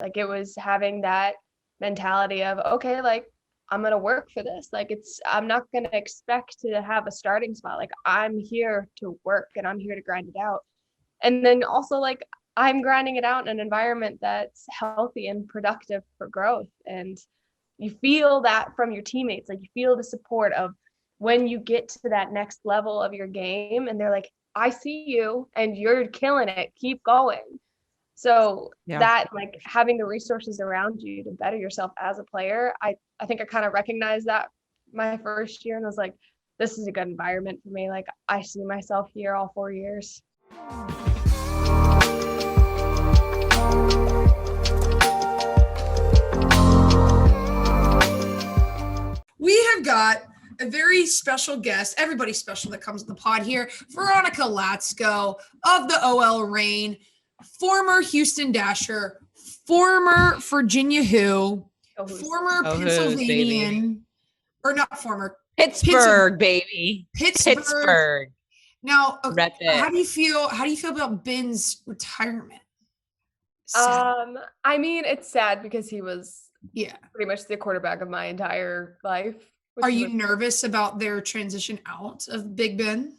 Like it was having that mentality of, okay, like I'm going to work for this. Like I'm not going to expect to have a starting spot. Like I'm here to work and I'm here to grind it out. And then also like I'm grinding it out in an environment that's healthy and productive for growth. And you feel that from your teammates. Like you feel the support of when you get to that next level of your game and they're like, I see you and you're killing it. Keep going. So Yeah. that like having the resources around you to better yourself as a player, I think I kind of recognized that my first year and was like, this is a good environment for me. Like I see myself here all 4 years. We have got a very special guest, everybody special that comes to the pod here, Veronica Latsko of the OL Reign, former Houston Dasher, former Virginia former Pennsylvanian, or not former. Pittsburgh, baby. Pittsburgh. Now, okay, how do you feel about Ben's retirement? Sad. I mean, it's sad because he was pretty much the quarterback of my entire life. Are you nervous about their transition out of Big Ben?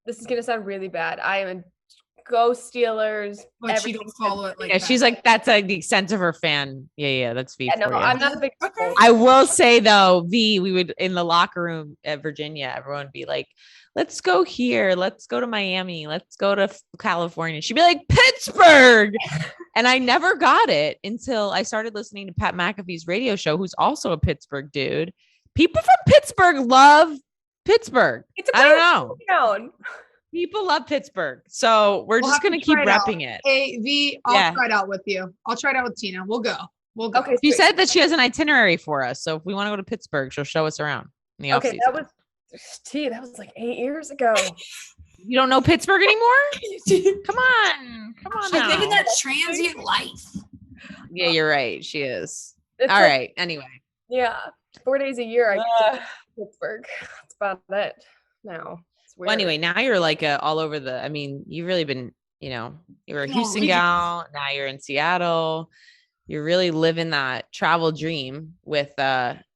This is going to sound really bad. I am a go Steelers. But she don't follow it like that. She's like, that's like the extent of her fan. Yeah, that's V. No, I'm not a big fan. I will say though, V, we would in the locker room at Virginia, everyone would be like, let's go here. Let's go to Miami. Let's go to California. She'd be like, Pittsburgh. And I never got it until I started listening to Pat McAfee's radio show, who's also a Pittsburgh dude. People from Pittsburgh love Pittsburgh. I don't know. Town. People love Pittsburgh. So we're just going to keep repping it. Hey, V, I'll try it out with you. I'll try it out with Tina. We'll go. Okay. She said that she has an itinerary for us. So if we want to go to Pittsburgh, she'll show us around in the off-season. That was like 8 years ago. You don't know Pittsburgh anymore? Come on. She's living that transient life. Yeah, you're right. She is. All right. Anyway. Yeah. 4 days a year I get to Pittsburgh. That's about it now. Well, anyway, now you're like all over you've really been, you were a Houston gal. Now you're in Seattle. You're really living that travel dream with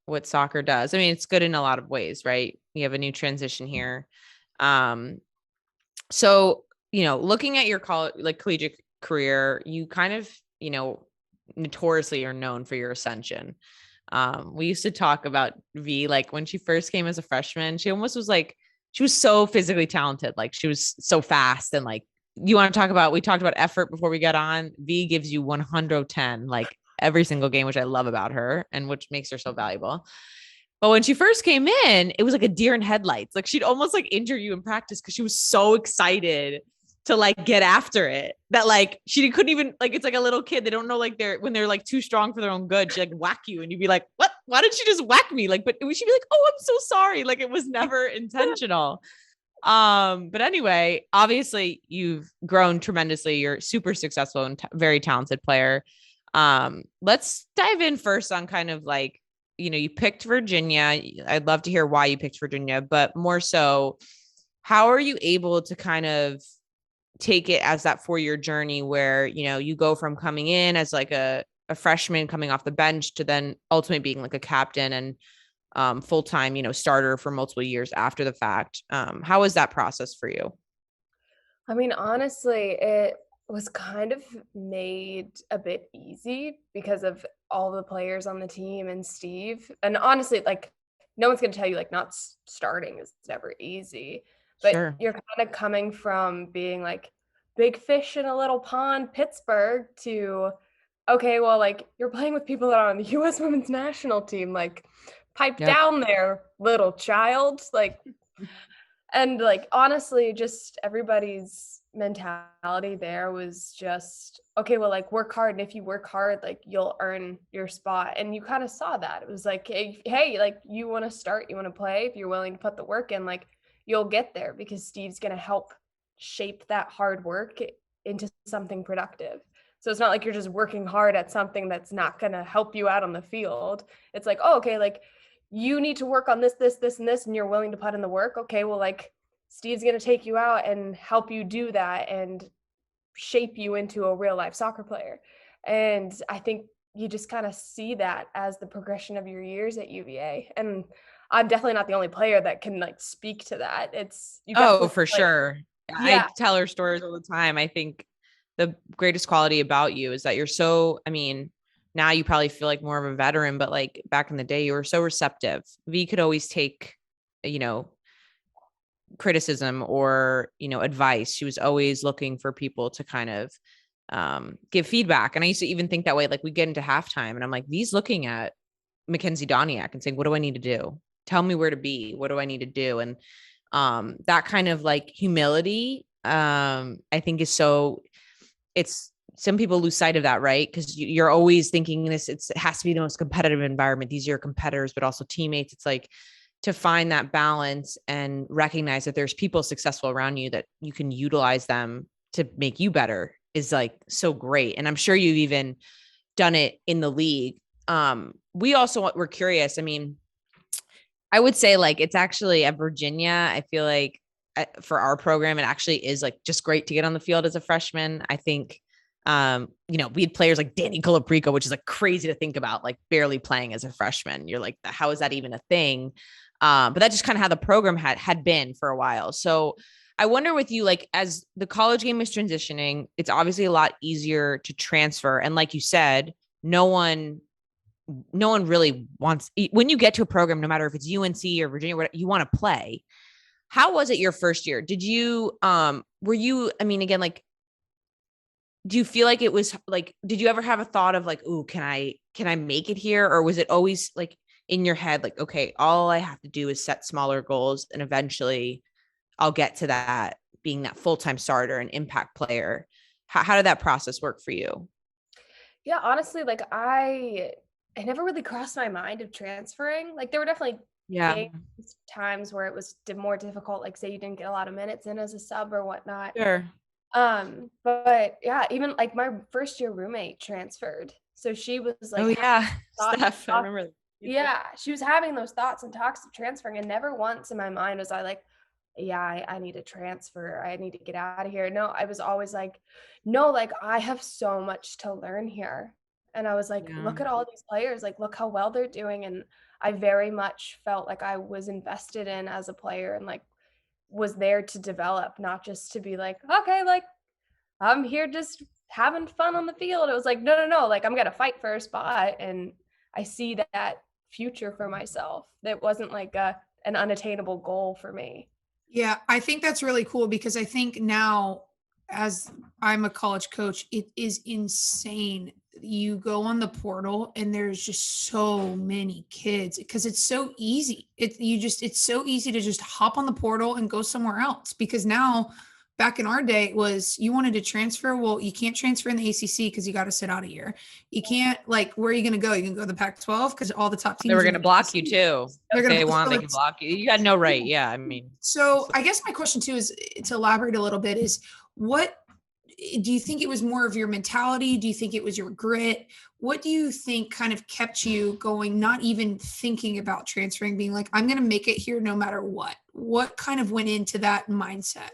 what soccer does. I mean, it's good in a lot of ways, right? You have a new transition here. So, looking at your collegiate career, you kind of, notoriously are known for your ascension. We used to talk about V, like when she first came as a freshman, she almost was like, she was so physically talented. Like she was so fast. And like, we talked about effort before we got on. V gives you 110, like every single game, which I love about her and which makes her so valuable. But when she first came in, it was like a deer in headlights. Like she'd almost like injure you in practice because she was so excited to like get after it that like she couldn't even like, it's like a little kid. They don't know like when they're like too strong for their own good. She like whack you and you'd be like, what? Why did she just whack me? Like, but she'd be like, oh, I'm so sorry. Like it was never intentional. But anyway, obviously you've grown tremendously. You're super successful and very talented player. Let's dive in first on kind of like, you picked Virginia. I'd love to hear why you picked Virginia, but more so, how are you able to kind of take it as that 4-year journey where, you go from coming in as like a freshman coming off the bench to then ultimately being like a captain and full-time, starter for multiple years after the fact. How was that process for you? I mean, honestly, it was kind of made a bit easy because of all the players on the team and Steve. And honestly, like no one's going to tell you like not starting is never easy, but you're kind of coming from being like big fish in a little pond, Pittsburgh, to, okay, well, like you're playing with people that are on the U.S. women's national team, like pipe down there, little child. Like, and like, honestly, just everybody's mentality there was just, okay, well, like work hard. And if you work hard, like you'll earn your spot. And you kind of saw that. It was like, hey, like you want to start, you want to play, if you're willing to put the work in, like you'll get there because Steve's going to help shape that hard work into something productive. So it's not like you're just working hard at something that's not going to help you out on the field. It's like, oh, okay, like you need to work on this, and this, and you're willing to put in the work. Okay, well, like Steve's going to take you out and help you do that and shape you into a real life soccer player. And I think you just kind of see that as the progression of your years at UVA. And I'm definitely not the only player that can like speak to that. It's you got Oh, to for like, sure. I yeah, tell her stories all the time. I think the greatest quality about you is that you're so, I mean, now you probably feel like more of a veteran, but like back in the day, you were so receptive. V could always take, you know, criticism or, you know, advice. She was always looking for people to kind of give feedback. And I used to even think that way. Like we get into halftime and I'm like, V's looking at Mackenzie Doniak and saying, what do I need to do? Tell me where to be. What do I need to do? And that kind of like humility, I think is so, it's, some people lose sight of that, right? Because you're always thinking this, it has to be the most competitive environment. These are your competitors, but also teammates. It's like to find that balance and recognize that there's people successful around you that you can utilize them to make you better is like so great. And I'm sure you've even done it in the league. We also were curious. I mean, I would say like it's actually at Virginia. I feel like for our program, it actually is like just great to get on the field as a freshman. I think, you know, we had players like Danny Colaprico, which is like crazy to think about, like barely playing as a freshman. You're like, how is that even a thing? But that's just kind of how the program had been for a while. So I wonder with you, like as the college game is transitioning, it's obviously a lot easier to transfer. And like you said, no one really wants, when you get to a program, no matter if it's UNC or Virginia, what you want to play. How was it your first year? Did you, were you, I mean, again, like, do you feel like it was like, did you ever have a thought of like, ooh, can I make it here? Or was it always like in your head, like, okay, all I have to do is set smaller goals and eventually I'll get to that being that full-time starter and impact player. How did that process work for you? yeah. Honestly, like it never really crossed my mind of transferring. Like there were definitely Yeah, games, times where it was more difficult. Like say you didn't get a lot of minutes in as a sub or whatnot. sure. But yeah, even like my first year roommate transferred. So she was Oh like yeah. thought, Steph, I remember. yeah, she was having those thoughts and talks of transferring, and never once in my mind was I like, yeah, I need to transfer. I need to get out of here. No, I was always like, no, like I have so much to learn here. And I was like, Yeah. look at all these players, like look how well they're doing. And I very much felt like I was invested in as a player and like was there to develop, not just to be like, okay, like I'm here just having fun on the field. It was like, no, no, no, like I'm gonna fight for a spot. And I see that future for myself. That wasn't like an unattainable goal for me. Yeah, I think that's really cool because I think now, as I'm a college coach, it is insane. You go on the portal and there's just so many kids because it's so easy. It's so easy to just hop on the portal and go somewhere else because now back in our day it was you wanted to transfer. Well, you can't transfer in the ACC because you got to sit out a year. You can't like where are you going to go? You can go to the Pac-12 because all the top They teams were are in going to the block you ACC. too. They're If going they to want, they can block you. You had no right. Yeah. I mean, so I guess my question too is to elaborate a little bit is what do you think it was more of your mentality? Do you think it was your grit? What do you think kind of kept you going, not even thinking about transferring, being like, I'm going to make it here no matter what? What kind of went into that mindset?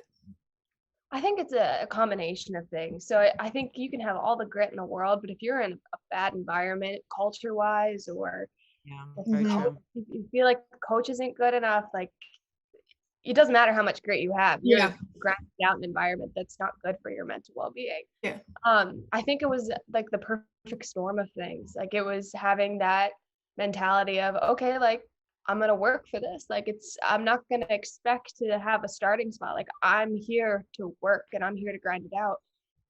I think it's a combination of things. So I think you can have all the grit in the world, but if you're in a bad environment, culture wise, or yeah, if very Mhm. true. you feel like the coach isn't good enough, like it doesn't matter how much grit you have. Yeah. You're grinding out an environment that's not good for your mental well-being. Yeah. I think it was like the perfect storm of things. Like it was having that mentality of, okay, like I'm gonna work for this. Like I'm not gonna expect to have a starting spot. Like I'm here to work and I'm here to grind it out.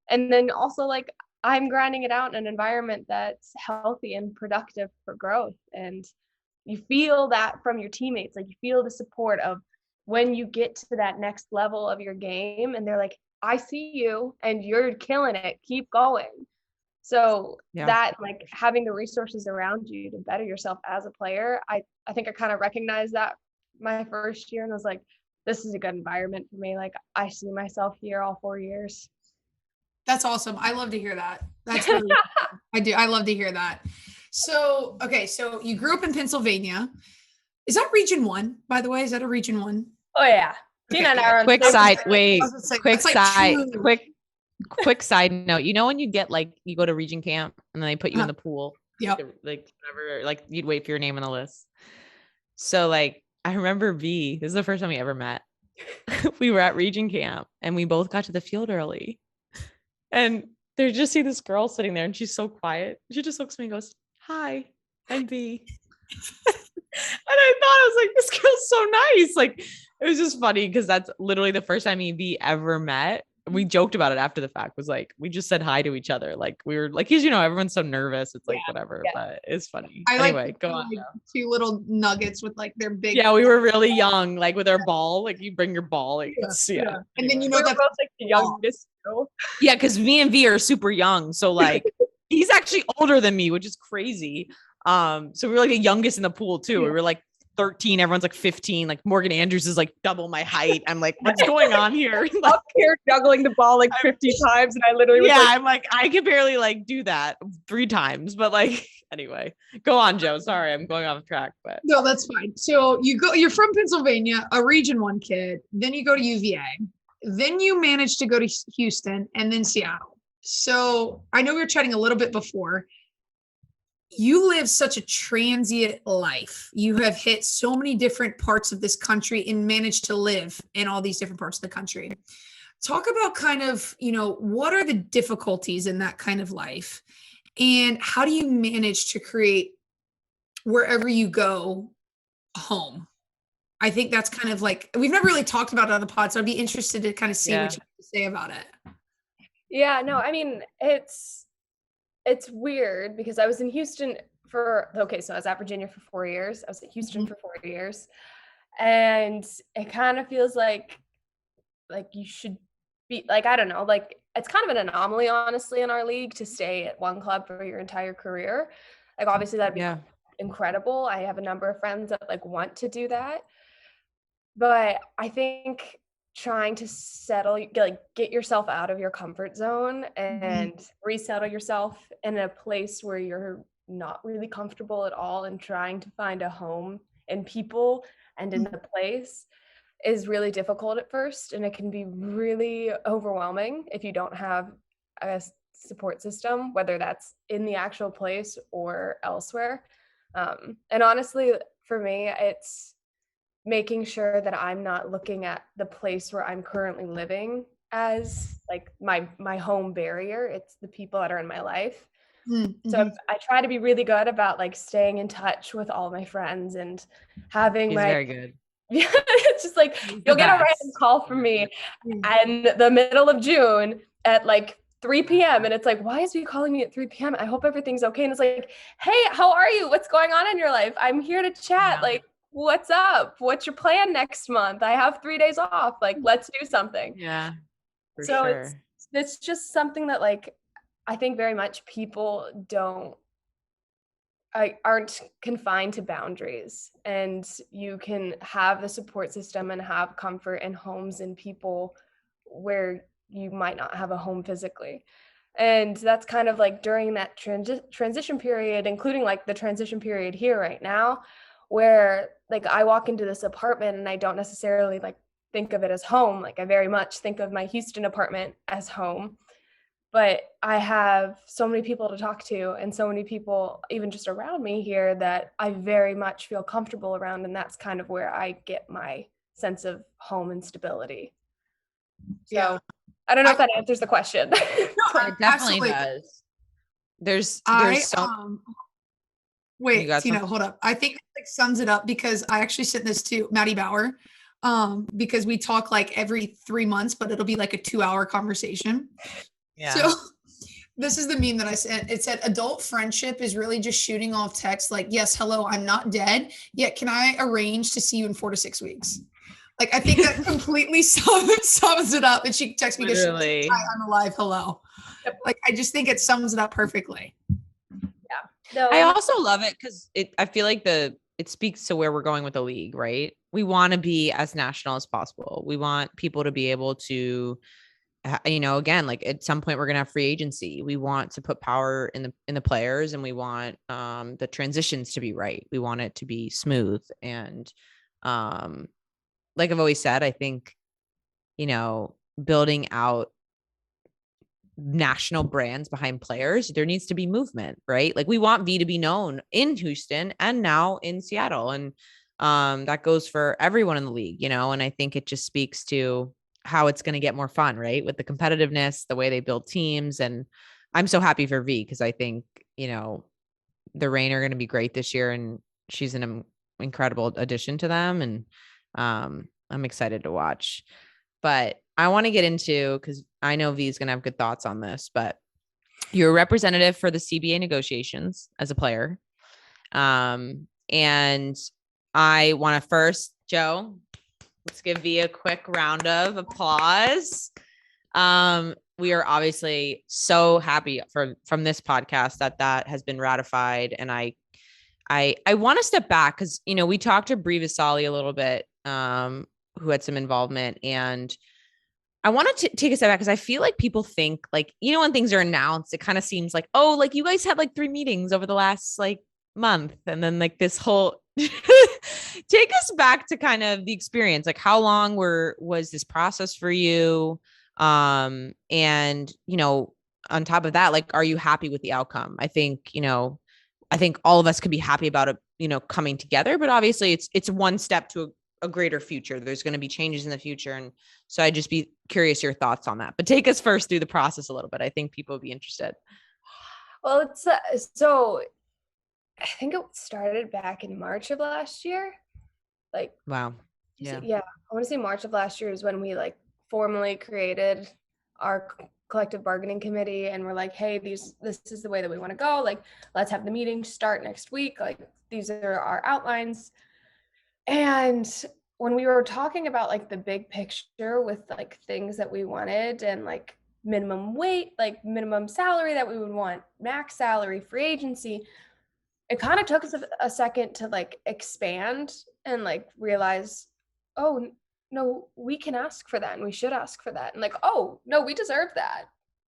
And then also like I'm grinding it out in an environment that's healthy and productive for growth. And you feel that from your teammates. Like you feel the support of when you get to that next level of your game and they're like, I see you and you're killing it. Keep going. So Yeah. that like having the resources around you to better yourself as a player, I think I kind of recognized that my first year and was like, this is a good environment for me. Like I see myself here all 4 years. That's awesome. I love to hear that. That's really, I do. I love to hear that. So, okay. So you grew up in Pennsylvania. Is that region one, by the way? Is that a region one? Oh yeah. Okay, Tina and I yeah. are on Quick the same side, team. I wait, was gonna say, quick that's like side, two. quick quick side note, when you get like you go to region camp and then they put you in the pool, Yep. like whatever, like you'd wait for your name on the list. So like I remember this is the first time we ever met. We were at region camp and we both got to the field early. And they just see this girl sitting there and she's so quiet. She just looks at me and goes, "Hi, I'm V." And I thought, I was like, this girl's so nice. Like, it was just funny because that's literally the first time me and V ever met. We joked about it after the fact, was like, we just said hi to each other. Like, we were like, because, everyone's so nervous. It's like, whatever, but it's funny. Anyway, go on. Like, two little nuggets with like their big. Yeah, we were really young, like with our ball. Like, you bring your ball. Like, yeah. And then, we were both like the youngest. Yeah, because me and V are super young. So, like, he's actually older than me, which is crazy. So we were like the youngest in the pool too. We were like 13, everyone's like 15. Like Morgan Andrews is like double my height. I'm like, what's going on here? Like, up here juggling the ball like 50 times, and I literally was I'm like, I could barely like do that 3 times, but like, anyway, go on, Joe. Sorry, I'm going off track, but no, that's fine. So you're from Pennsylvania, a Region 1 kid, then you go to UVA, then you manage to go to Houston, and then Seattle. So I know we were chatting a little bit before. You live such a transient life. You have hit so many different parts of this country and managed to live in all these different parts of the country. Talk about kind of, what are the difficulties in that kind of life? And how do you manage to create wherever you go home? I think that's kind of like, we've never really talked about it on the pod, so I'd be interested to kind of see what you have to say about it. Yeah, no, I mean, it's weird because I was in Houston so I was at Virginia for 4 years. I was at Houston for 4 years. And it kind of feels like you should be like, I don't know, like it's kind of an anomaly, honestly, in our league to stay at one club for your entire career. Like, obviously that'd be incredible. I have a number of friends that like want to do that. But I think trying to get yourself out of your comfort zone and resettle yourself in a place where you're not really comfortable at all, and trying to find a home in people and in the place is really difficult at first, and it can be really overwhelming if you don't have a support system, whether that's in the actual place or elsewhere. And honestly, for me, it's making sure that I'm not looking at the place where I'm currently living as like my home barrier. It's the people that are in my life. So I try to be really good about like staying in touch with all my friends and having very good. Yeah, it's just like you'll get a random call from me in the middle of June at like 3 p.m. and it's like, why is he calling me at 3 p.m.? I hope everything's okay. And it's like, hey, how are you? What's going on in your life? I'm here to chat. Like, what's up? What's your plan next month? I have 3 days off. Like, let's do something. Yeah. So it's just something that like I think very much people aren't confined to boundaries, and you can have the support system and have comfort in homes and people where you might not have a home physically. And that's kind of like during that transition period, including like the transition period here right now, where like I walk into this apartment and I don't necessarily like think of it as home. Like I very much think of my Houston apartment as home, but I have so many people to talk to and so many people even just around me here that I very much feel comfortable around. And that's kind of where I get my sense of home and stability. So I don't know if that answers the question. No, it definitely does. There's some. Wait, Tina, hold up. I think it like sums it up because I actually sent this to Maddie Bauer because we talk like every 3 months, but it'll be like a 2-hour conversation. Yeah. So this is the meme that I sent. It said, adult friendship is really just shooting off text like, yes, hello, I'm not dead. Yet can I arrange to see you in 4 to 6 weeks? Like, I think that completely sums it up. And she texts me, hi, I'm alive, hello. Like, I just think it sums it up perfectly. Yeah. No, I also love it because I feel like it speaks to where we're going with the league, right? We want to be as national as possible. We want people to be able to, again, like at some point we're going to have free agency. We want to put power in the players, and we want the transitions to be right. We want it to be smooth. And like I've always said, I think, building out national brands behind players, there needs to be movement, right? Like we want V to be known in Houston and now in Seattle. And that goes for everyone in the league, you know, and I think it just speaks to how it's going to get more fun, right? With the competitiveness, the way they build teams. And I'm so happy for V because I think, you know, the Reign are going to be great this year and she's an incredible addition to them. And I'm excited to watch. But I want to get into, because I know V is going to have good thoughts on this, but you're a representative for the CBA negotiations as a player. And I want to first, Joe, let's give V a quick round of applause. We are obviously so happy from this podcast that has been ratified. And I want to step back because, you know, we talked to Bri Vasali a little bit, who had some involvement, and I wanted to take a step back because I feel like people think like, you know, when things are announced, it kind of seems like, oh, like you guys had like 3 meetings over the last like month. And then like this whole take us back to kind of the experience. Like how long was this process for you? And, you know, on top of that, like, are you happy with the outcome? I think all of us could be happy about it, you know, coming together, but obviously it's one step to a greater future. There's going to be changes in the future. And so I'd just be curious your thoughts on that, but take us first through the process a little bit. I think people would be interested. Well, it's so I think it started back in March of last year. Like, wow. Yeah. I want to say March of last year is when we like formally created our collective bargaining committee and we're like, hey, this is the way that we want to go. Like, let's have the meeting start next week. Like, these are our outlines. And when we were talking about like the big picture with like things that we wanted and like minimum weight, like minimum salary that we would want, max salary, free agency, it kind of took us a second to like expand and like realize, oh no, we can ask for that and we should ask for that. And like, oh no, we deserve that.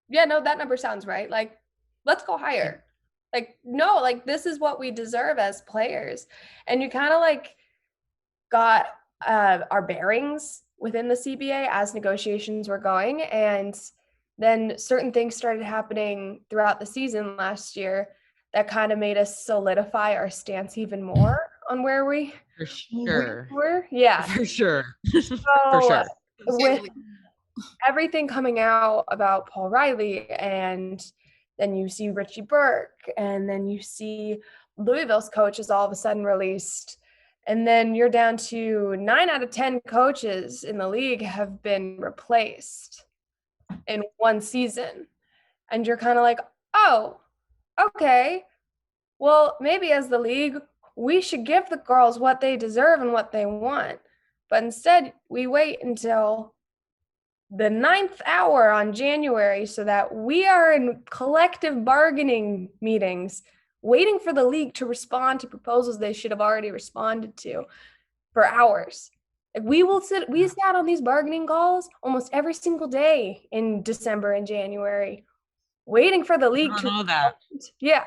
Yeah, no, that number sounds right. Like, let's go higher. Like, no, like this is what we deserve as players. And you kind of like got our bearings within the CBA as negotiations were going. And then certain things started happening throughout the season last year that kind of made us solidify our stance even more on where we were. Yeah. For sure. So, For sure. With everything coming out about Paul Riley, and then you see Richie Burke, and then you see Louisville's coach is all of a sudden released. And then you're down to 9 out of 10 coaches in the league have been replaced in one season. And you're kind of like, oh, okay, well, maybe as the league, we should give the girls what they deserve and what they want. But instead, we wait until the 9th hour on January so that we are in collective bargaining meetings waiting for the league to respond to proposals they should have already responded to for hours. Like we sat on these bargaining calls almost every single day in December and January, waiting for the league to know that. Yeah.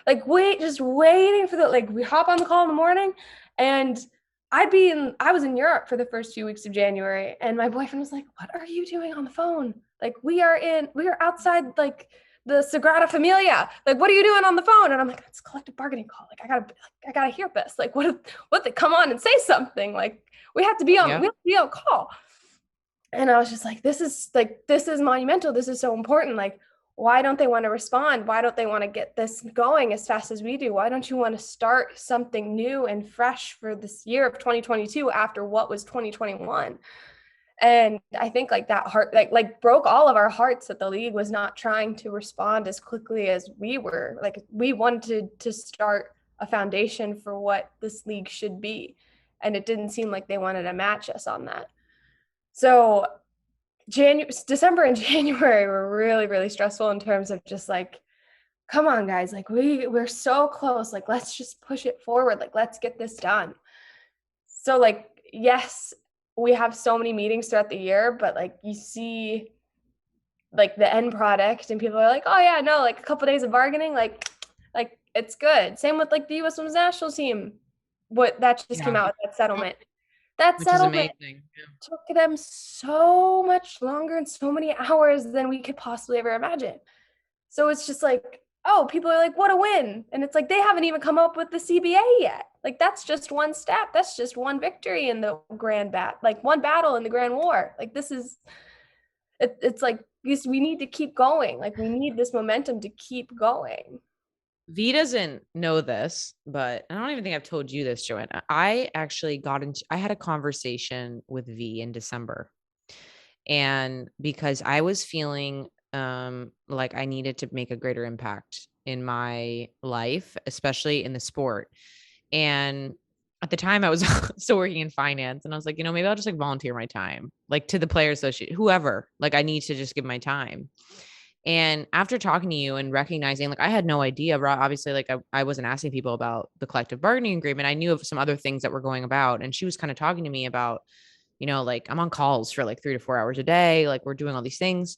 Like just waiting for like we hop on the call in the morning and I was in Europe for the first few weeks of January and my boyfriend was like, what are you doing on the phone? Like we are outside like the Sagrada Familia. Like, what are you doing on the phone? And I'm like, it's a collective bargaining call. Like, I gotta hear this. Like, what they come on and say something. Like, we have to be on call. And I was just like, this is monumental. This is so important. Like, why don't they want to respond? Why don't they want to get this going as fast as we do? Why don't you want to start something new and fresh for this year of 2022 after what was 2021? And I think like that heart, like broke all of our hearts that the league was not trying to respond as quickly as we were. Like we wanted to start a foundation for what this league should be. And it didn't seem like they wanted to match us on that. So December and January were really, really stressful in terms of just like, come on guys, like we're so close. Like, let's just push it forward. Like, let's get this done. So like, yes, we have so many meetings throughout the year, but like you see like the end product and people are like, oh yeah, no, like a couple of days of bargaining, like it's good. Same with like the U.S. Women's National Team. What that just came out with that settlement. That which is settlement amazing. Yeah. took them so much longer and so many hours than we could possibly ever imagine. So it's just like, oh, people are like, what a win. And it's like, they haven't even come up with the CBA yet. Like, that's just one step. That's just one victory in the like one battle in the grand war. Like, it's like, we need to keep going. Like, we need this momentum to keep going. V doesn't know this, but I don't even think I've told you this, Joanna. I actually I had a conversation with V in December. And because I was feeling like I needed to make a greater impact in my life, especially in the sport. And at the time I was still working in finance, and I was like, maybe I'll just like volunteer my time, like to the players association, whoever, like I need to just give my time. And after talking to you and recognizing, like, I had no idea, bro. Obviously, like I wasn't asking people about the collective bargaining agreement. I knew of some other things that were going about. And she was kind of talking to me about, like I'm on calls for like 3 to 4 hours a day. Like we're doing all these things.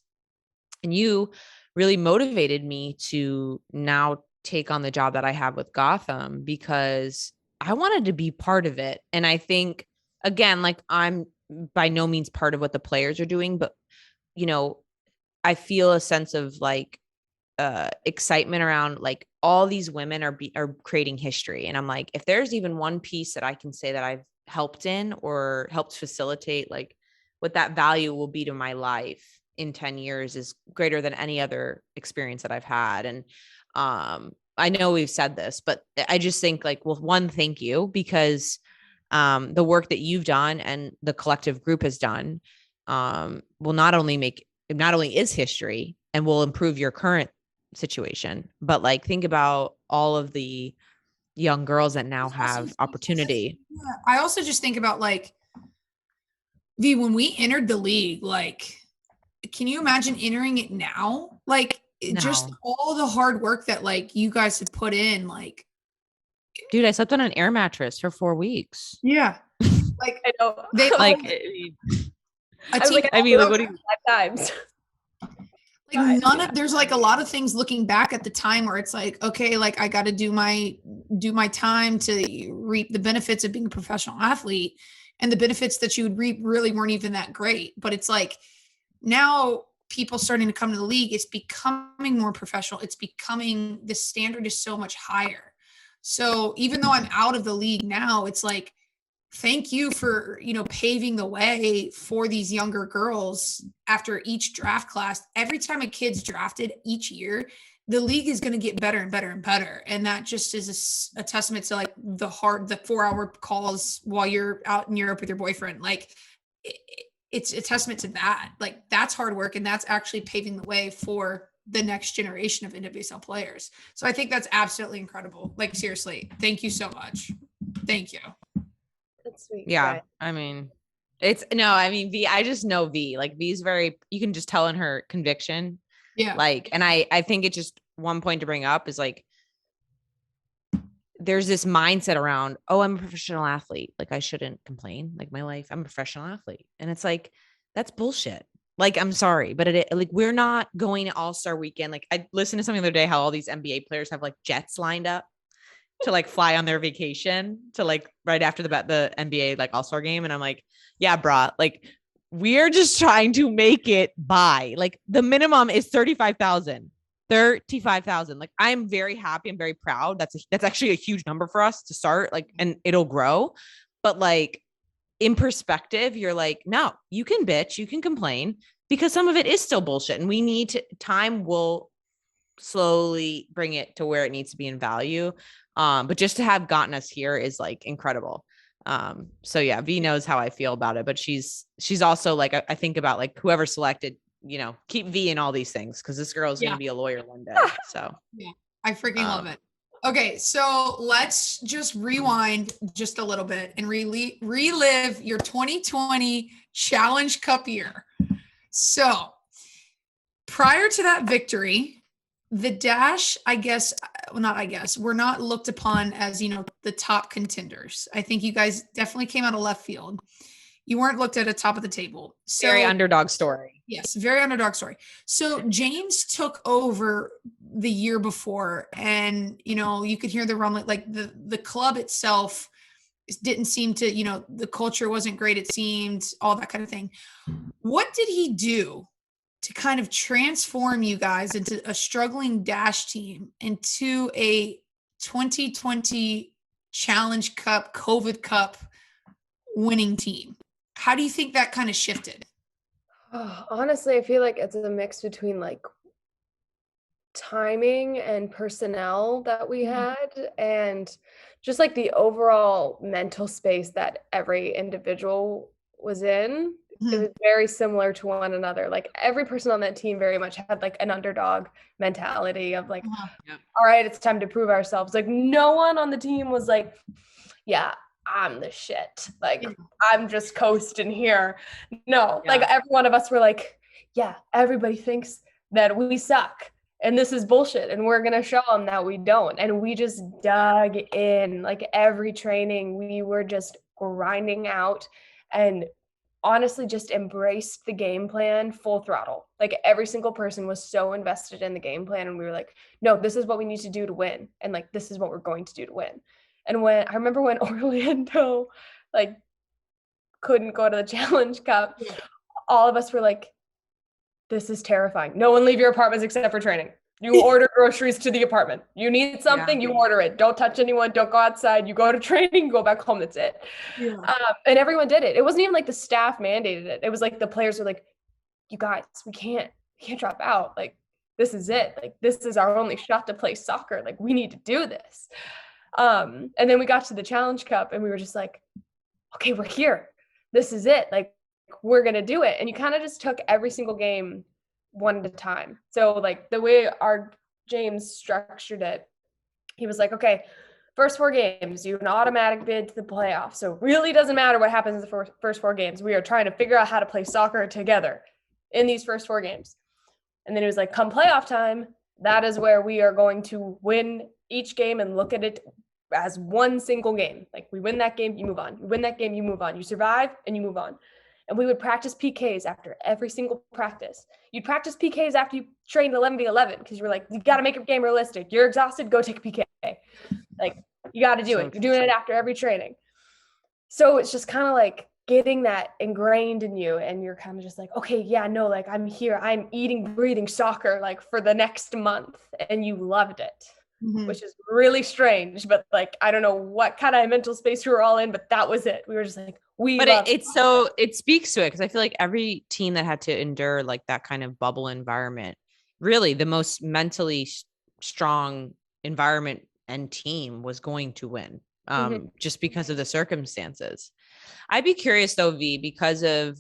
And you really motivated me to now take on the job that I have with Gotham, because I wanted to be part of it. And I think, again, like I'm by no means part of what the players are doing, but, I feel a sense of like excitement around like all these women are creating history. And I'm like, if there's even one piece that I can say that I've helped in or helped facilitate, like what that value will be to my life in 10 years is greater than any other experience that I've had. And I know we've said this, but I just think like, well, one, thank you, because the work that you've done and the collective group has done will not only is history and will improve your current situation, but like think about all of the young girls that now have opportunity. Yeah, I also just think about like V, when we entered the league, like, can you imagine entering it now? Like just No. all the hard work that like you guys have put in, like, Dude, I slept on an air mattress for 4 weeks. yeah, like I know. they Like, a I was team. like, I mean, like, what do you, 5 times. Like none of there's like a lot of things looking back at the time where it's like, okay, like I got to do my time to reap the benefits of being a professional athlete, and the benefits that you would reap really weren't even that great. But it's like now people starting to come to the league, it's becoming more professional. It's becoming, the standard is so much higher. So even though I'm out of the league now, it's like, thank you for, paving the way for these younger girls after each draft class. Every time a kid's drafted each year, the league is going to get better and better and better. And that just is a testament to like the 4-hour calls while you're out in Europe with your boyfriend. Like it's a testament to that. Like that's hard work. And that's actually paving the way for the next generation of NWSL players. So I think that's absolutely incredible. Like seriously, thank you so much. Thank you. That's sweet. yeah, Right. I mean, V, I just know V, like V's very, you can just tell in her conviction. Yeah. Like, and I think it's just one point to bring up is like, there's this mindset around, oh, I'm a professional athlete. Like I shouldn't complain. Like my life, I'm a professional athlete. And it's like, that's bullshit. Like, I'm sorry, but like, we're not going to All-Star weekend. Like I listened to something the other day, how all these NBA players have like jets lined up to like fly on their vacation to like right after the NBA like All-Star game. And I'm like, yeah, brah, like we're just trying to make it by. Like the minimum is 35,000. Like I'm very happy. I'm very proud. That's actually a huge number for us to start, like, and it'll grow. But like in perspective, you're like, no, you can bitch, you can complain, because some of it is still bullshit. And we need to, time will slowly bring it to where it needs to be in value. But just to have gotten us here is like incredible. So yeah, V knows how I feel about it, but she's also like, I think about like whoever selected, keep V in all these things, because this girl is going to be a lawyer one day. So yeah, I freaking love it. Okay, so let's just rewind just a little bit and relive your 2020 Challenge Cup year. So prior to that victory, the Dash, we're not looked upon as, the top contenders. I think you guys definitely came out of left field. You weren't looked at top of the table. So, very underdog story. Yes, very underdog story. So James took over the year before, and you could hear the rumbling, like the club itself didn't seem to, the culture wasn't great, it seemed, all that kind of thing. What did he do to kind of transform you guys into a struggling Dash team into a 2020 Challenge Cup, COVID Cup winning team? How do you think that kind of shifted? Oh, honestly, I feel like it's a mix between like timing and personnel that we had, and just like the overall mental space that every individual was in. It Mhm. was very similar to one another. Like every person on that team very much had like an underdog mentality of like, Uh-huh. Yep. all right, it's time to prove ourselves. Like no one on the team was like, yeah, I'm the shit. Like Yeah. I'm just coasting here. No, like Yeah. every one of us were like, yeah, everybody thinks that we suck and this is bullshit and we're going to show them that we don't. And we just dug in. Like every training we were just grinding out and honestly just embraced the game plan full throttle. Like every single person was so invested in the game plan and we were like, no, this is what we need to do to win, and like this is what we're going to do to win. And when I remember when Orlando like couldn't go to the Challenge Cup, Yeah. all of us were like, this is terrifying. No one leave your apartments except for training. You order groceries to the apartment. You need something, you order it. Don't touch anyone. Don't go outside. You go to training, go back home. That's it. Yeah. And everyone did it. It wasn't even like the staff mandated it. It was like the players were like, you guys, we can't drop out. Like, this is it. Like, this is our only shot to play soccer. Like, we need to do this. And then we got to the Challenge Cup and we were just like, okay, we're here. This is it. Like, we're going to do it. And you kind of just took every single game one at a time. So like the way our James structured it, he was like, okay, first 4 games, you have an automatic bid to the playoffs. So it really doesn't matter what happens in the first 4 games. We are trying to figure out how to play soccer together in these first 4 games. And then it was like, come playoff time, that is where we are going to win each game and look at it as one single game. Like we win that game, you move on. You win that game, you move on. You survive and you move on. And we would practice PKs after every single practice. You'd practice PKs after you trained 11v11 because you were like, you got to make a game realistic. You're exhausted, go take a PK. Like you got to do it. You're doing it after every training. So it's just kind of like getting that ingrained in you, and you're kind of just like, okay, yeah, no, like I'm here. I'm eating, breathing soccer like for the next month, and you loved it. Mm-hmm. Which is really strange, but like I don't know what kind of mental space we were all in, but that was it. We were just like, it speaks to it because I feel like every team that had to endure like that kind of bubble environment, really the most mentally strong environment and team was going to win, just because of the circumstances. I'd be curious though, V, because of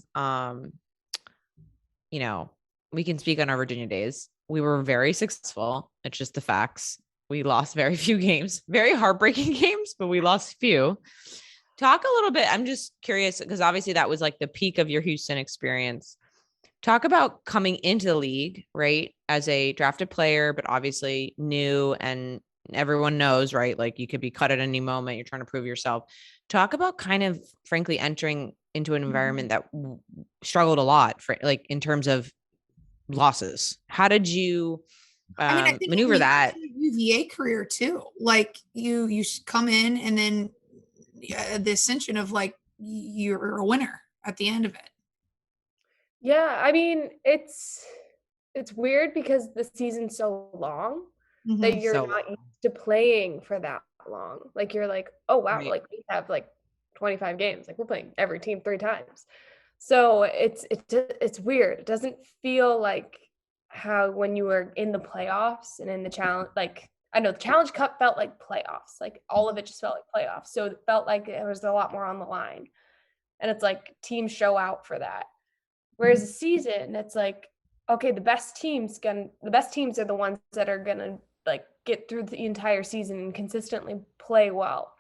we can speak on our Virginia days. We were very successful. It's just the facts. We lost very few games, very heartbreaking games, but we lost few. Talk a little bit. I'm just curious because obviously that was like the peak of your Houston experience. Talk about coming into the league, right? As a drafted player, but obviously new, and everyone knows, right? Like you could be cut at any moment. You're trying to prove yourself. Talk about kind of frankly entering into an environment that struggled a lot for like in terms of losses. How did you I think maneuver that UVA career too? Like you come in and then the ascension of like you're a winner at the end of it. Yeah, I mean it's weird because the season's so long that you're not used to playing for that long. Like you're like, oh wow, right. Like we have like 25 games. Like we're playing every team 3 times. So it's weird. It doesn't feel like how when you were in the playoffs and in the challenge, like I know the Challenge Cup felt like playoffs. Like all of it just felt like playoffs. So it felt like there was a lot more on the line. And it's like teams show out for that. Whereas a season, it's like, okay, the best teams are the ones that are gonna like get through the entire season and consistently play well.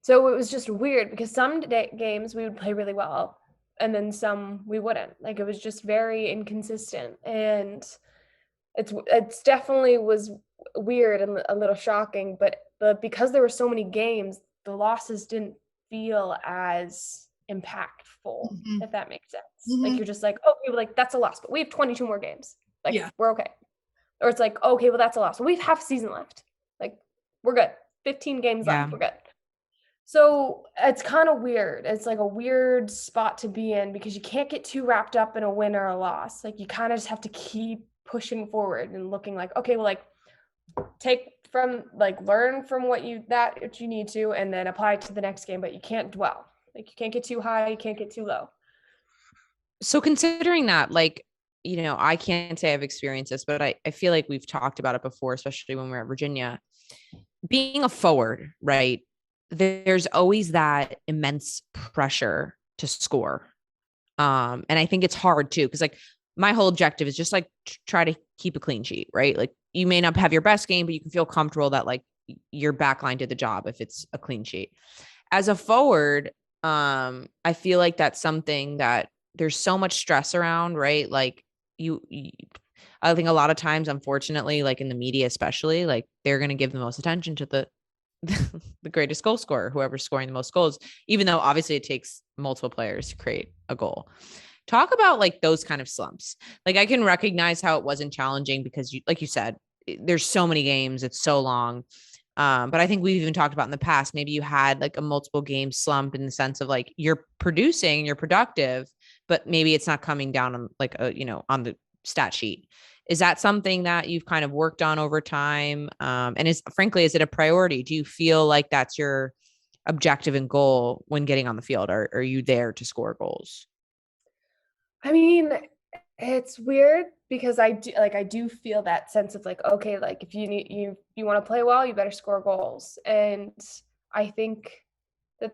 So it was just weird because some games we would play really well and then some we wouldn't. Like it was just very inconsistent, and it's definitely was weird and a little shocking, but because there were so many games, the losses didn't feel as impactful, if that makes sense. Like you're just like, oh, okay, well, like that's a loss, but we have 22 more games. Like we're okay. Or it's like, okay, well that's a loss. Well, we have half a season left. Like we're good. 15 games left. We're good. So it's kind of weird. It's like a weird spot to be in because you can't get too wrapped up in a win or a loss. Like you kind of just have to keep pushing forward and looking like, okay, well, like take from like learn from what you need to and then apply it to the next game, but you can't dwell. Like you can't get too high, you can't get too low. So considering that, like, I can't say I've experienced this, but I feel like we've talked about it before, especially when we we're at Virginia. Being a forward, right? There's always that immense pressure to score. And I think it's hard too, because like my whole objective is just like try to keep a clean sheet, right? Like you may not have your best game, but you can feel comfortable that like your backline did the job if it's a clean sheet. As a forward, I feel like that's something that there's so much stress around, right? Like you I think a lot of times, unfortunately, like in the media, especially, like they're going to give the most attention to the the greatest goal scorer, whoever's scoring the most goals, even though obviously it takes multiple players to create a goal. Talk about like those kind of slumps. Like I can recognize how it wasn't challenging because you, like you said, there's so many games, it's so long. But I think we've even talked about in the past, maybe you had like a multiple game slump in the sense of like you're producing, you're productive, but maybe it's not coming down on like on the stat sheet. Is that something that you've kind of worked on over time? And is it a priority? Do you feel like that's your objective and goal when getting on the field? Or are you there to score goals? I mean, it's weird because I do feel that sense of like, okay, like if you want to play well, you better score goals. And I think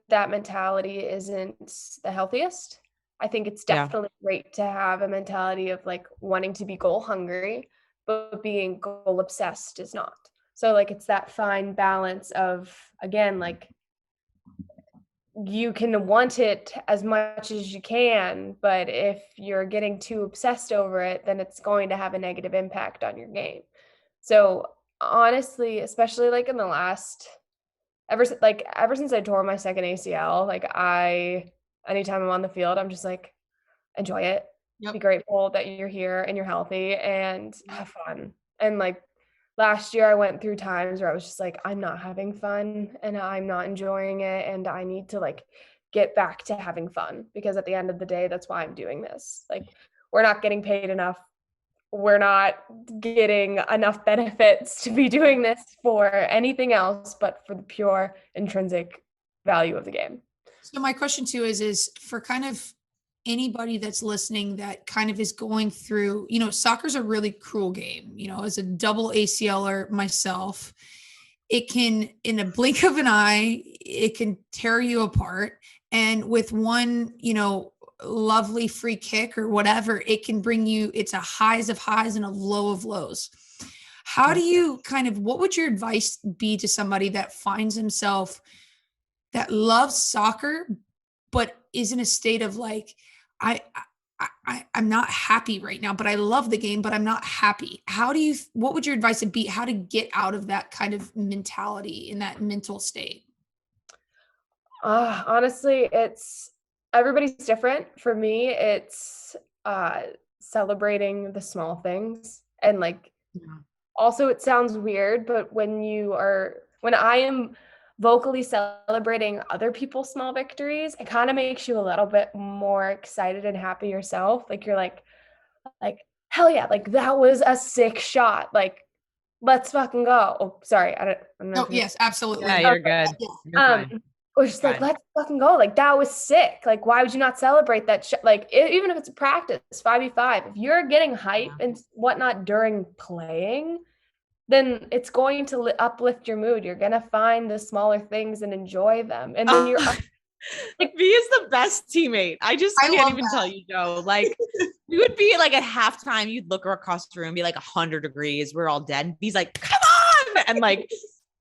that mentality isn't the healthiest. I think it's Yeah. definitely great to have a mentality of like wanting to be goal hungry, but being goal obsessed is not. So like it's that fine balance of, again, like you can want it as much as you can, but if you're getting too obsessed over it, then it's going to have a negative impact on your game. So honestly, especially like in the last ever since I tore my second ACL, like anytime I'm on the field, I'm just like enjoy it. Be Yep. grateful that you're here and you're healthy and have fun. And like last year I went through times where I was just like, I'm not having fun and I'm not enjoying it. And I need to like get back to having fun because at the end of the day, that's why I'm doing this. Like, we're not getting paid enough. We're not getting enough benefits to be doing this for anything else but for the pure intrinsic value of the game. So my question too is for kind of anybody that's listening that kind of is going through, soccer's a really cruel game, as a double ACLer myself, it can, in a blink of an eye, it can tear you apart. And with one, lovely free kick or whatever, it can bring you, it's a highs of highs and a low of lows. How do you what would your advice be to somebody that finds himself that loves soccer, but is in a state of like, I'm not happy right now, but I love the game, but I'm not happy. What would your advice be how to get out of that kind of mentality in that mental state? Honestly, everybody's different. For me, it's celebrating the small things. And like, Yeah. also it sounds weird, but when I am vocally celebrating other people's small victories, it kind of makes you a little bit more excited and happy yourself. Like you're like, hell yeah, like that was a sick shot. Like, let's fucking go. Oh, sorry. I'm not Oh, yes, absolutely. Yeah, you're good. You're fine. Or just like, let's fucking go. Like, that was sick. Like, why would you not celebrate that shit? Like, even if it's a practice, 5v5, if you're getting hype and whatnot during playing, then it's going to uplift your mood. You're going to find the smaller things and enjoy them. And then you're like, V is the best teammate. I just can't even tell you, Joe. Like, we would be like at halftime, you'd look across the room and be like 100 degrees. We're all dead. And he's like, come on. And like,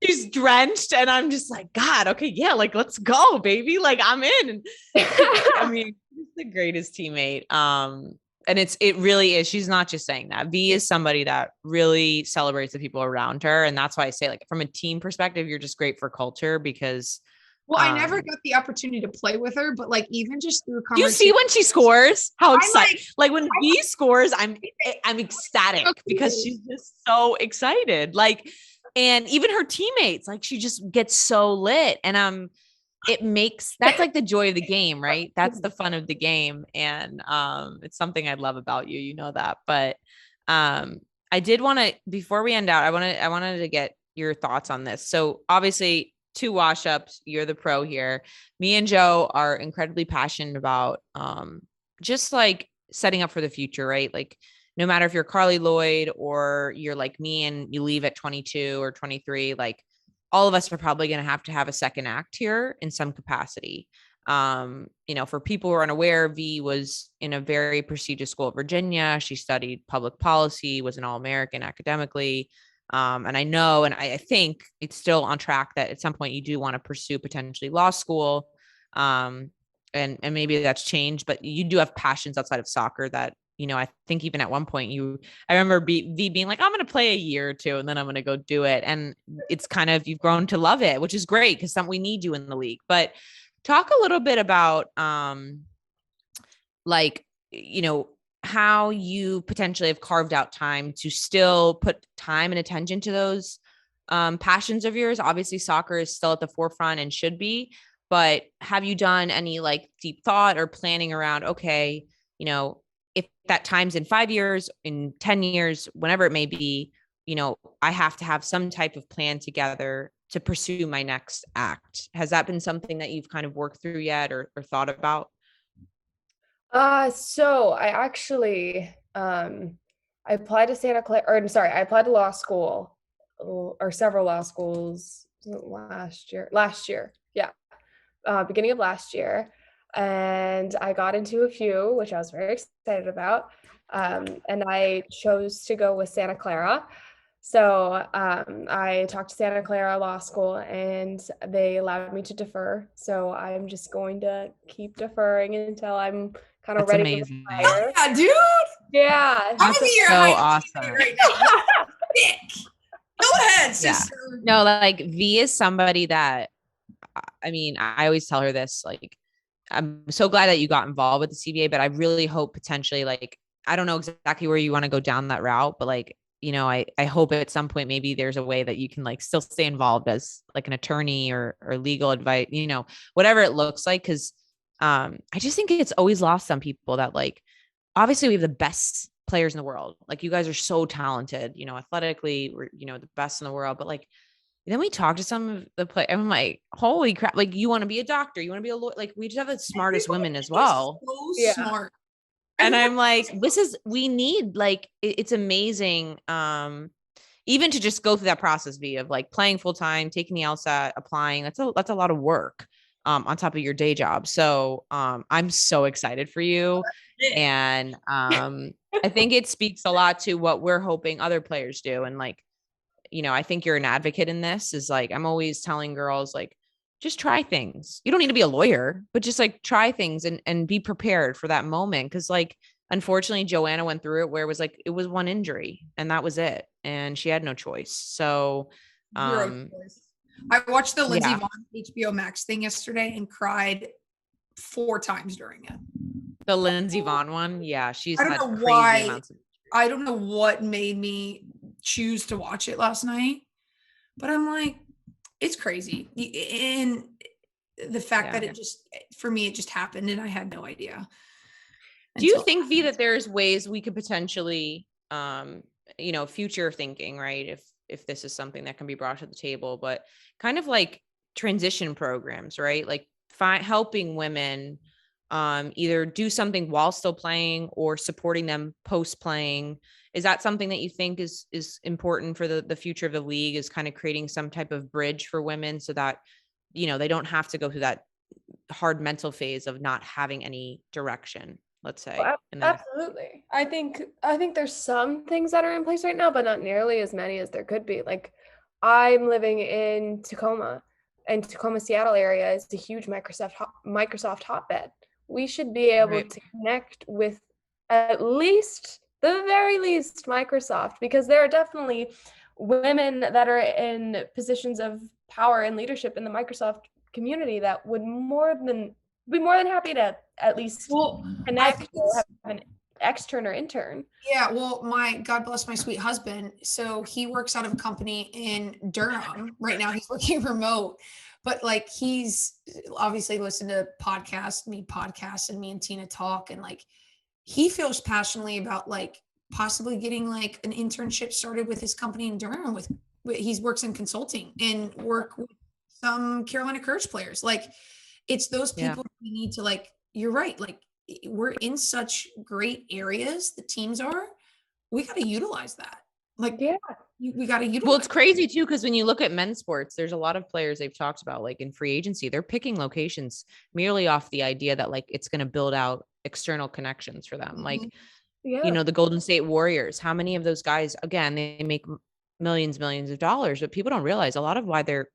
she's drenched. And I'm just like, God, okay, yeah, like, let's go, baby. Like, I'm in. I mean, he's the greatest teammate. And it really is. She's not just saying that. V is somebody that really celebrates the people around her. And that's why I say, like, from a team perspective, you're just great for culture because I never got the opportunity to play with her, but like even just through you see when she scores, how excited! Like when V scores, I'm ecstatic because she's just so excited. Like, and even her teammates, like she just gets so lit. And that's like the joy of the game, right? That's the fun of the game. And it's something I love about you, you know that. But I did want to, before we end out, I wanted to get your thoughts on this. So obviously 2 wash-ups, you're the pro here. Me and Joe are incredibly passionate about just like setting up for the future, right? Like no matter if you're Carly Lloyd or you're like me and you leave at 22 or 23, like all of us are probably going to have a second act here in some capacity. For people who are unaware, V was in a very prestigious school at Virginia. She studied public policy, was an All-American academically. And I know, and I think it's still on track that at some point you do want to pursue potentially law school. And maybe that's changed, but you do have passions outside of soccer that, I think even at one point I remember V being like, I'm going to play a year or two and then I'm going to go do it. And it's kind of, you've grown to love it, which is great because we need you in the league. But talk a little bit about, how you potentially have carved out time to still put time and attention to those passions of yours. Obviously, soccer is still at the forefront and should be, but have you done any like deep thought or planning around, okay, if that time's in 5 years, in 10 years, whenever it may be, I have to have some type of plan together to pursue my next act. Has that been something that you've kind of worked through yet or thought about? So I actually, I applied to Santa Clara, or I'm sorry, I applied to law school or several law schools last year. Yeah. Beginning of last year. And I got into a few, which I was very excited about. And I chose to go with Santa Clara. So I talked to Santa Clara Law School and they allowed me to defer. So I'm just going to keep deferring until I'm kind of That's ready amazing. to retire. Yeah, dude. Yeah. I'm gonna be your so height awesome. right now. Go ahead, sister. No, like V is somebody that, I mean, I always tell her this, like, I'm so glad that you got involved with the CBA, but I really hope potentially, like, I don't know exactly where you want to go down that route, but like, I hope at some point, maybe there's a way that you can like still stay involved as like an attorney or legal advice, whatever it looks like. Cause, I just think it's always lost on people that like, obviously we have the best players in the world. Like you guys are so talented, athletically, we're, the best in the world, but like, then we talk to some of the play. I'm like, holy crap. Like you want to be a doctor. You want to be a lawyer. Like we just have the smartest women as well. So smart. And I'm like, we need like, it's amazing. Even to just go through that process of like playing full time, taking the LSAT, applying, that's a lot of work on top of your day job. So I'm so excited for you. And I think it speaks a lot to what we're hoping other players do. And like, I think you're an advocate in this is like, I'm always telling girls, like, just try things. You don't need to be a lawyer, but just like try things and be prepared for that moment. Cause like, unfortunately, Joanna went through it where it was like, it was one injury and that was it. And she had no choice. So, I watched the Lindsey Vonn HBO Max thing yesterday and cried 4 times during it. The Lindsey Vonn one. Yeah. She's I don't know why. I don't know what made me choose to watch it last night, but I'm like, it's crazy. And the fact that it just, for me, it just happened and I had no idea. Do you think, V, that there's ways we could potentially, future thinking, right? If this is something that can be brought to the table, but kind of like transition programs, right? Like helping women either do something while still playing or supporting them post playing. Is that something that you think is important for the future of the league, is kind of creating some type of bridge for women so that, they don't have to go through that hard mental phase of not having any direction, let's say. Well, absolutely. I think there's some things that are in place right now, but not nearly as many as there could be. Like I'm living in Tacoma, and Tacoma, Seattle area is a huge Microsoft hotbed. We should be able to connect with at least the very least Microsoft, because there are definitely women that are in positions of power and leadership in the Microsoft community that would be more than happy to at least connect or have an extern or intern. Yeah, well, God bless my sweet husband. So he works out of a company in Durham right now. He's working remote, but like he's obviously listened to podcasts and me and Tina talk, and like he feels passionately about like possibly getting like an internship started with his company in Durham with he works in consulting and work with some Carolina Courage players. Like it's those Yeah. people we need to like, you're right. Like we're in such great areas, the teams are, we got to utilize that. Like Yeah. we got to utilize. Well, it's crazy too, because when you look at men's sports, there's a lot of players they've talked about, like in free agency, they're picking locations merely off the idea that like it's going to build out external connections for them. Like, Yeah. you know, the Golden State Warriors, how many of those guys, again, they make millions of dollars, but people don't realize a lot of why they're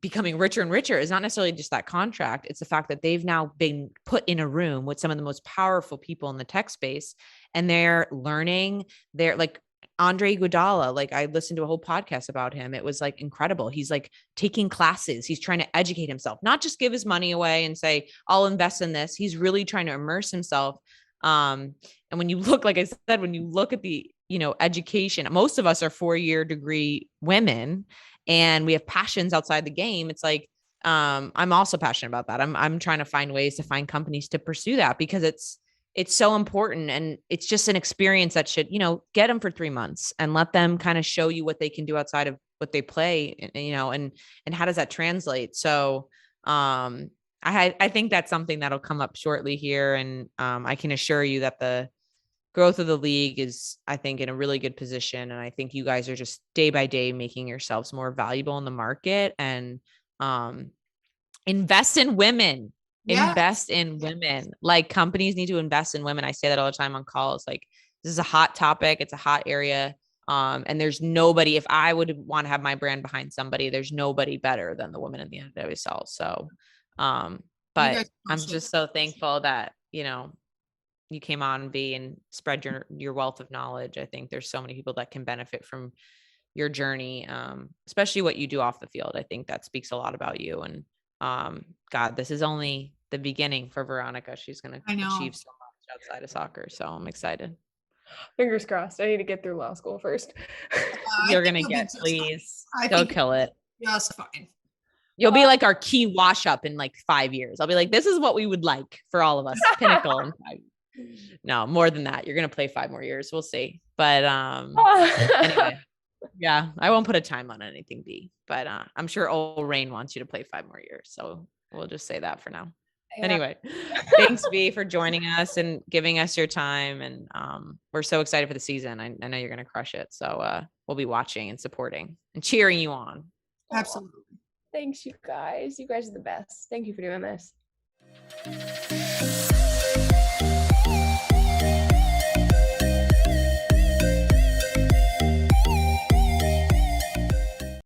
becoming richer and richer is not necessarily just that contract. It's the fact that they've now been put in a room with some of the most powerful people in the tech space, and they're learning. They're like Andre Iguodala. Like I listened to a whole podcast about him. It was like incredible. He's like taking classes. He's trying to educate himself, not just give his money away and say, I'll invest in this. He's really trying to immerse himself. And when you look, like I said, when you look at the, you know, education, most of us are 4-year degree women, and we have passions outside the game. It's like, I'm also passionate about that. I'm trying to find ways to find companies to pursue that, because it's so important. And it's just an experience that should, you know, get them for 3 months and let them kind of show you what they can do outside of what they play, you know, and how does that translate? So, I think that's something that'll come up shortly here. And, I can assure you that the growth of the league is, I think, in a really good position. And I think you guys are just day by day making yourselves more valuable in the market, and invest in women. Yeah. Invest in women. Like companies need to invest in women. I say that all the time on calls. Like this is a hot topic. It's a hot area. And there's nobody, if I would want to have my brand behind somebody, there's nobody better than the woman in the NWSL. So, but I'm just so thankful that, you know, you came on, V, and spread your wealth of knowledge. I think there's so many people that can benefit from your journey, especially what you do off the field. I think that speaks a lot about you. And God, this is only the beginning for Veronica. She's going to achieve so much outside of soccer. So I'm excited. Fingers crossed. I need to get through law school first. You're going to please go kill it. Just fine. You'll be like our key wash up in like 5 years. I'll be like, this is what we would like for all of us. Pinnacle in 5 years. No, more than that. You're going to play 5 more years. We'll see. But anyway, yeah, I won't put a time on anything, B, but I'm sure old Rain wants you to play 5 more years. So we'll just say that for now. Yeah. Anyway, thanks, B, for joining us and giving us your time. And we're so excited for the season. I know you're going to crush it. So we'll be watching and supporting and cheering you on. Absolutely. Thanks, you guys. You guys are the best. Thank you for doing this.